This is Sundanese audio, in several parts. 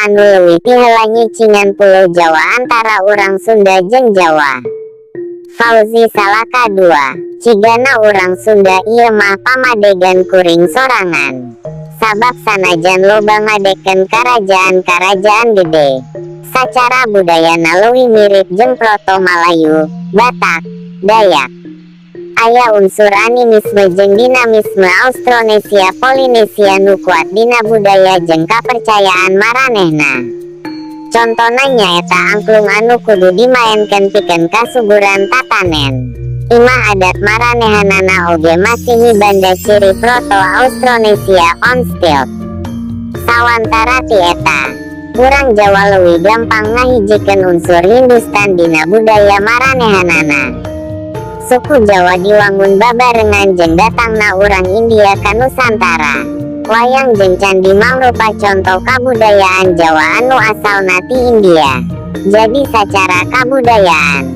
anu leuwih ti heula nyicingan Pulau Jawa antara urang Sunda jeung Jawa. Fauzi Salaka II. Cigana urang Sunda ieu mah pamadegan kuring sorangan. Sabab sanajan loba ngadekeun karajaan-karajaan gede, sacara budayana leuwih mirip jeung Proto Malayu, Batak, Dayak. Aya unsur animisme jeung dinamisme Austronesia Polinesia nu kuat dina budaya jeung kapercayaan maranehna. Contona nyaeta angklung anu kudu dimaenkeun pikeun kasuburan tatanen. Imah adat maranehanana oge masih mibanda ciri Proto Austronesia on stilts. Sawantara ti eta, urang Jawa leuwih gampang ngahijikeun unsur Hindustan dina budaya maranehanana. Suku Jawa diwangun babarengan jeung datangna urang India ka Nusantara. Wayang jeung candi mangrupa contoh kabudayaan Jawa anu asalna ti India. Jadi sacara kabudayaan,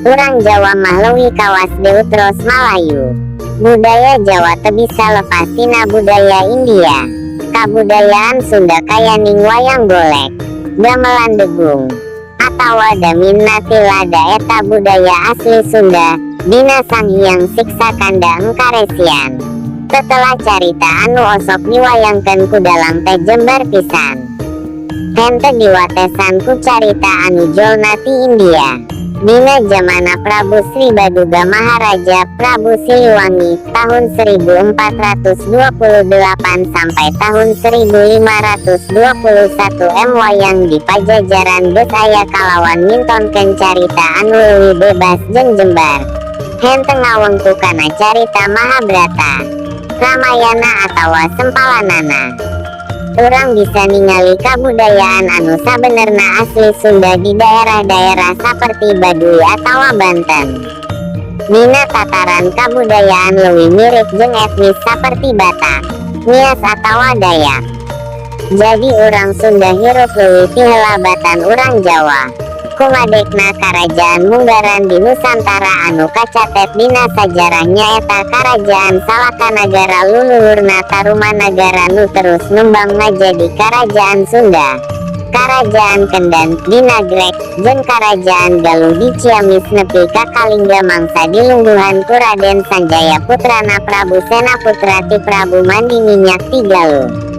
urang Jawa mah leuwih kawas deutros Malayu. Budaya Jawa teu bisa lepas tina budaya India. Kabudayaan Sunda kayaning wayang golek, gamelan degung, atawa daminna tilada eta budaya asli Sunda dina Sanghyang Siksa Kanda Engkaresian. Setelah carita anu osok diwayangkeun ku dalang teh jembar pisan. Henteu diwatesan ku carita anu jolna ti India. Dina zamana Prabu Sri Baduga Maharaja Prabu Siliwangi tahun 1428 sampai tahun 1521 wayang di Pajajaran geus aya kalawan mintonkeun carita anu leuwih bebas jeung jembar. Henteu ngawengku kana carita Mahabharata, Ramayana atawa sempalanana. Urang bisa ningali kabudayaan anu sabenerna asli Sunda di daerah-daerah saperti Baduy atawa Banten. Dina tataran kabudayaan leuwih mirip jeung etnis saperti Batak, Nias atawa Dayak. Jadi urang Sunda hirup leuwih ti helabatan urang Jawa. Kumadekna karajaan munggaran di Nusantara anu kacatet dina sajarah nyaeta Karajaan Salakanagara luluhurna Tarumanagara nu terus numbang ngajadi Karajaan Sunda, Karajaan Kendan di Nagreg, jeung Karajaan Galuh di Ciamis nepi ka Kalingga mangsa dilungguhan ku Raden Sanjaya putrana Prabu Senaputra ti Prabu Mandi Minyak ti Galuh.